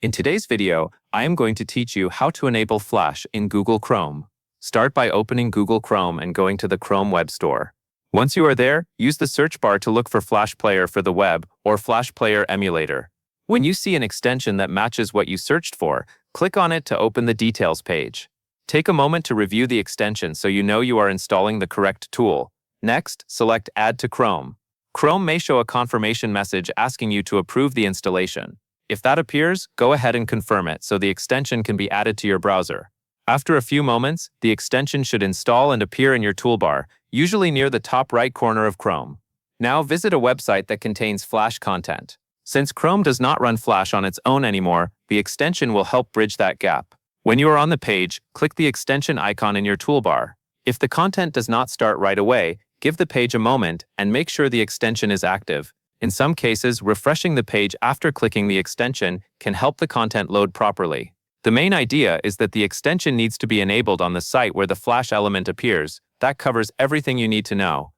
In today's video, I am going to teach you how to enable Flash in Google Chrome. Start by opening Google Chrome and going to the Chrome Web Store. Once you are there, use the search bar to look for Flash Player for the web or Flash Player Emulator. When you see an extension that matches what you searched for, click on it to open the details page. Take a moment to review the extension so you know you are installing the correct tool. Next, select Add to Chrome. Chrome may show a confirmation message asking you to approve the installation. If that appears, go ahead and confirm it so the extension can be added to your browser. After a few moments, the extension should install and appear in your toolbar, usually near the top right corner of Chrome. Now visit a website that contains Flash content. Since Chrome does not run Flash on its own anymore, the extension will help bridge that gap. When you are on the page, click the extension icon in your toolbar. If the content does not start right away, give the page a moment and make sure the extension is active. In some cases, refreshing the page after clicking the extension can help the content load properly. The main idea is that the extension needs to be enabled on the site where the Flash element appears. That covers everything you need to know.